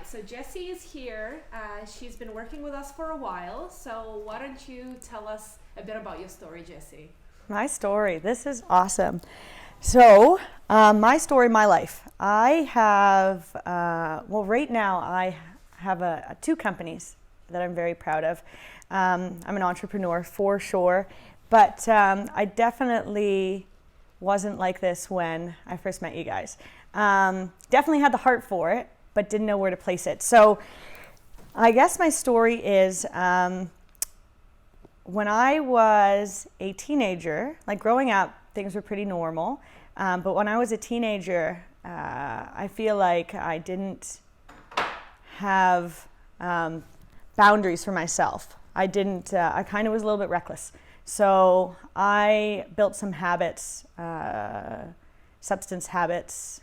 so Jessie is here. She's been working with us for a while, so why don't you tell us a bit about your story, Jessie? My story. This is awesome. So, my story, my life. I have, right now I have two companies that I'm very proud of. I'm an entrepreneur for sure, but I definitely wasn't like this when I first met you guys. Definitely had the heart for it, but didn't know where to place it. So I guess my story is when I was a teenager, like growing up, things were pretty normal. But when I was a teenager, I feel like I didn't have boundaries for myself. I kind of was a little bit reckless. So I built some habits, substance habits,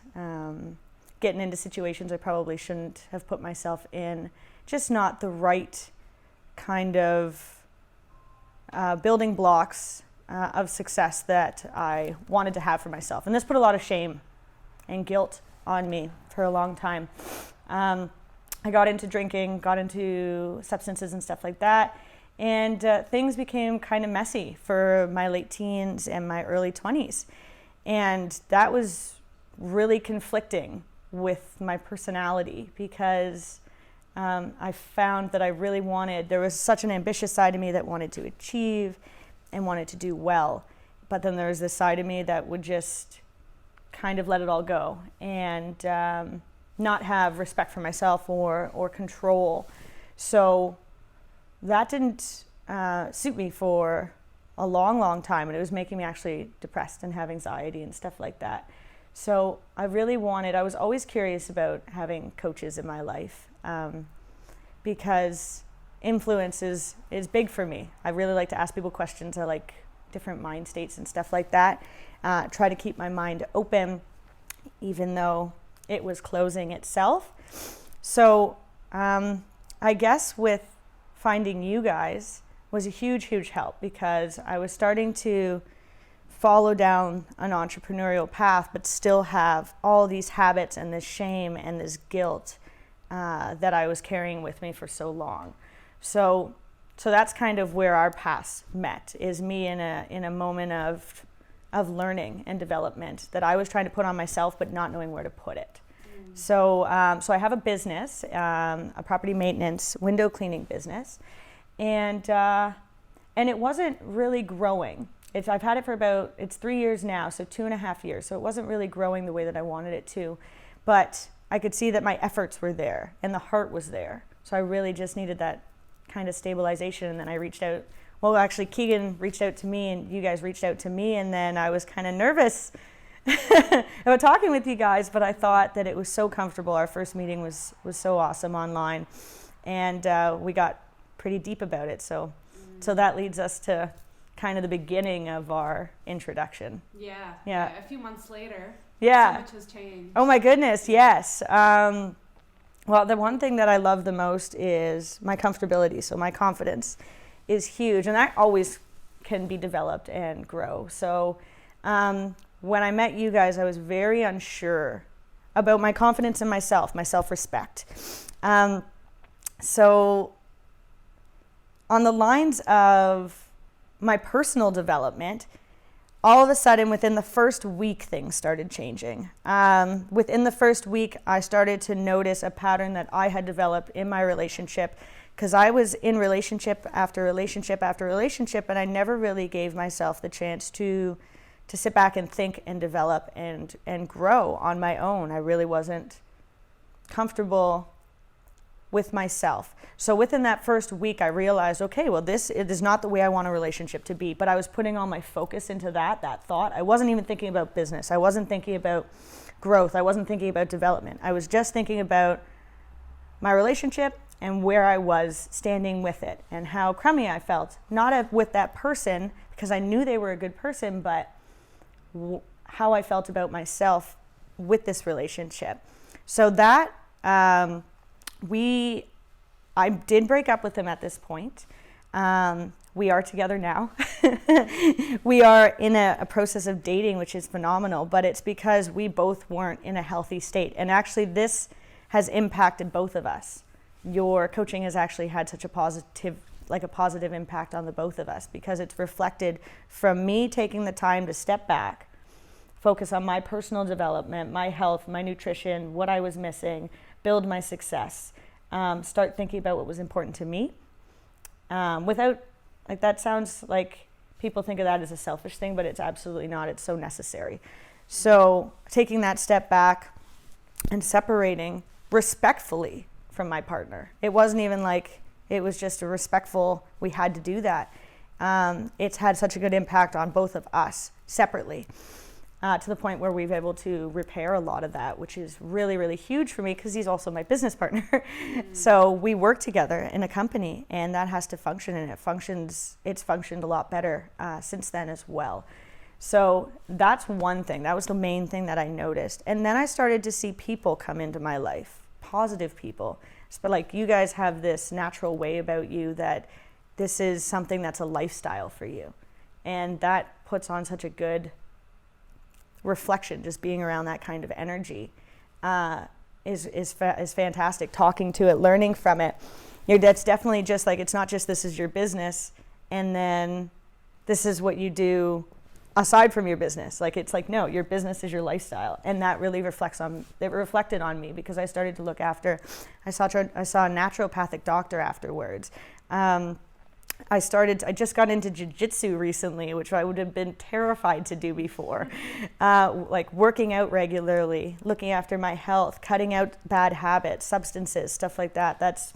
getting into situations I probably shouldn't have put myself in, just not the right kind of building blocks of success that I wanted to have for myself. And this put a lot of shame and guilt on me for a long time. I got into drinking, got into substances and stuff like that. And things became kind of messy for my late teens and my early 20s. And that was really conflicting with my personality because I found that there was such an ambitious side of me that wanted to achieve and wanted to do well. But then there was this side of me that would just kind of let it all go and not have respect for myself or control. So that didn't suit me for a long, long time, and it was making me actually depressed and have anxiety and stuff like that. So I was always curious about having coaches in my life because influence is big for me. I really like to ask people questions. I like different mind states and stuff like that. Try to keep my mind open, even though it was closing itself. So I guess with finding you guys was a huge, huge help because I was starting to follow down an entrepreneurial path, but still have all these habits and this shame and this guilt that I was carrying with me for so long. So that's kind of where our paths met, is me in a moment of learning and development that I was trying to put on myself, but not knowing where to put it. So I have a business, a property maintenance window cleaning business, and it wasn't really growing. I've had it for it's 3 years now, so 2.5 years. So it wasn't really growing the way that I wanted it to, but I could see that my efforts were there and the heart was there. So I really just needed that kind of stabilization. And then I reached out. Well, actually, Keegan reached out to me, and you guys reached out to me, and then I was kind of nervous about talking with you guys, but I thought that it was so comfortable. Our first meeting was so awesome online, and we got pretty deep about it. So that leads us to kind of the beginning of our introduction. Yeah. A few months later. Yeah. So much has changed. Oh my goodness, yes. Well, the one thing that I love the most is my comfortability. So my confidence is huge, and that always can be developed and grow. So when I met you guys, I was very unsure about my confidence in myself, my self-respect. So on the lines of my personal development, all of a sudden within the first week, things started changing. Within the first week, I started to notice a pattern that I had developed in my relationship, because I was in relationship after relationship after relationship, and I never really gave myself the chance to sit back and think and develop and grow on my own. I really wasn't comfortable with myself. So within that first week, I realized, okay, well, it is not the way I want a relationship to be. But I was putting all my focus into that thought. I wasn't even thinking about business. I wasn't thinking about growth. I wasn't thinking about development. I was just thinking about my relationship and where I was standing with it and how crummy I felt. Not with that person, because I knew they were a good person, but how I felt about myself with this relationship. So that I did break up with him at this point. We are together now. We are in a process of dating, which is phenomenal, but it's because we both weren't in a healthy state. And actually this has impacted both of us. Your coaching has actually had such a positive impact on the both of us, because it's reflected from me taking the time to step back, focus on my personal development, my health, my nutrition, what I was missing, build my success, start thinking about what was important to me. Without, like, that sounds like people think of that as a selfish thing, but it's absolutely not. It's so necessary. So taking that step back and separating respectfully from my partner. It wasn't even like, it was just a respectful, we had to do that. It's had such a good impact on both of us separately, to the point where we've been able to repair a lot of that, which is really, really huge for me, because he's also my business partner. So we work together in a company, and that has to function, and it's functioned a lot better since then as well. So that's one thing. That was the main thing that I noticed. And then I started to see people come into my life, positive people. But like, you guys have this natural way about you that this is something that's a lifestyle for you. And that puts on such a good reflection. Just being around that kind of energy is fantastic. Talking to it, learning from it. That's definitely just like, it's not just this is your business and then this is what you do aside from your business. Like, it's like, no, your business is your lifestyle. And that really reflected on me, because I started to look after, I saw a naturopathic doctor afterwards. I just got into jiu-jitsu recently, which I would have been terrified to do before. Like, working out regularly, looking after my health, cutting out bad habits, substances, stuff like that. That's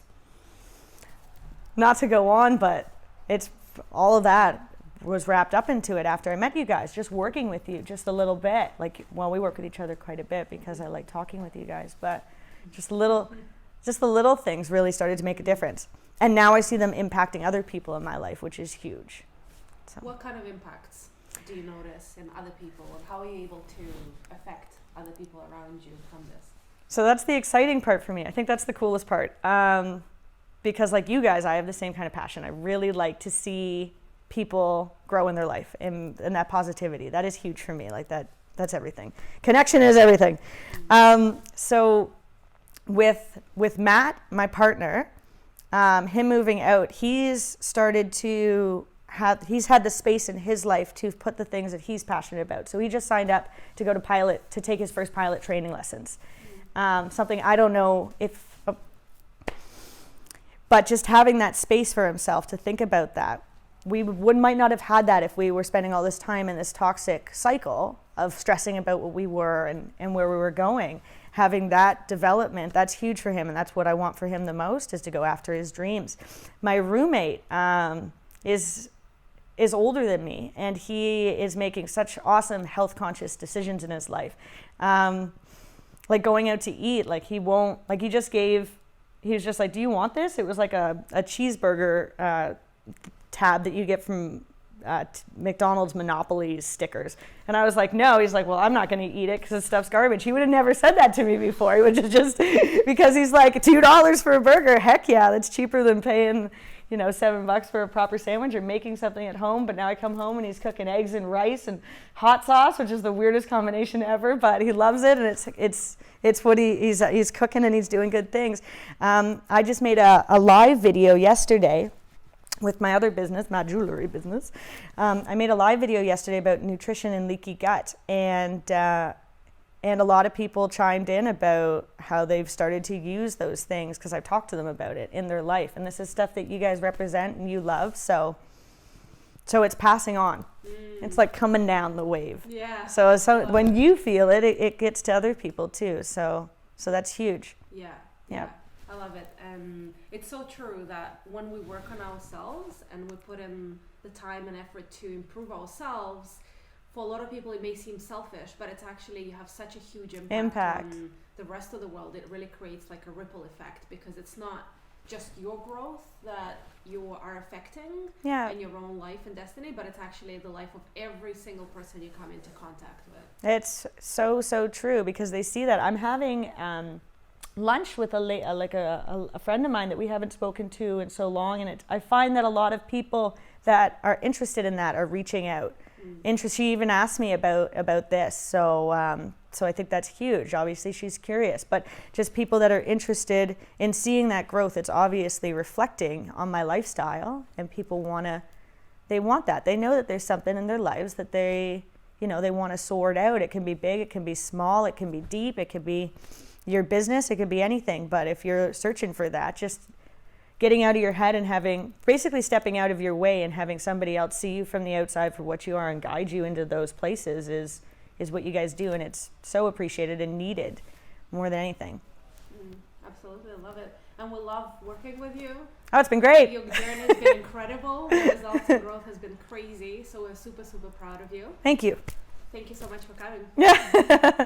not to go on, but it's all of that was wrapped up into it after I met you guys, just working with you just a little bit. Like, well, we work with each other quite a bit because I like talking with you guys, but just the little things really started to make a difference. And now I see them impacting other people in my life, which is huge. So. What kind of impacts do you notice in other people, and how are you able to affect other people around you from this? So that's the exciting part for me. I think that's the coolest part. Because like you guys, I have the same kind of passion. I really like to see people grow in their life, and that positivity. That is huge for me. Like, that's everything. Connection is everything. So with Matt, my partner, him moving out, he's had the space in his life to put the things that he's passionate about. So he just signed up to go to take his first pilot training lessons. Something I don't know but just having that space for himself to think about that. We might not have had that if we were spending all this time in this toxic cycle of stressing about what we were and where we were going. Having that development, that's huge for him, and that's what I want for him the most, is to go after his dreams. My roommate is older than me, and he is making such awesome health-conscious decisions in his life. Like going out to eat, like he was just like, do you want this? It was like a cheeseburger tab that you get from McDonald's Monopoly stickers. And I was like, no. He's like, well, I'm not going to eat it because this stuff's garbage. He would have never said that to me before. He would just because he's like, $2 for a burger. Heck yeah, that's cheaper than paying, $7 for a proper sandwich or making something at home. But now I come home and he's cooking eggs and rice and hot sauce, which is the weirdest combination ever, but he loves it, and it's what he's cooking, and he's doing good things. I just made a live video yesterday with my other business, my jewelry business. I made a live video yesterday about nutrition and leaky gut, and a lot of people chimed in about how they've started to use those things because I've talked to them about it in their life. And this is stuff that you guys represent and you love, so it's passing on. It's like coming down the wave. Yeah. So when you feel it, it gets to other people too. So that's huge. Yeah. I love it. It's so true that when we work on ourselves and we put in the time and effort to improve ourselves, for a lot of people it may seem selfish, but it's actually, you have such a huge impact on the rest of the world. It really creates like a ripple effect, because it's not just your growth that you are affecting in your own life and destiny, but it's actually the life of every single person you come into contact with. It's so true, because they see that. I'm having lunch with a friend of mine that we haven't spoken to in so long, and I find that a lot of people that are interested in that are reaching out. She even asked me about this, so So I think that's huge. Obviously, she's curious, but just people that are interested in seeing that growth, it's obviously reflecting on my lifestyle, and people they want that. They know that there's something in their lives that they want to sort out. It can be big, it can be small, it can be deep, it could be your business, it could be anything. But if you're searching for that, just getting out of your head and basically stepping out of your way and having somebody else see you from the outside for what you are and guide you into those places is what you guys do, and it's so appreciated and needed more than anything. Absolutely, I love it. And we love working with you. Oh, it's been great. Your journey has been incredible. The results and growth has been crazy. So we're super, super proud of you. Thank you. Thank you so much for coming. Yeah.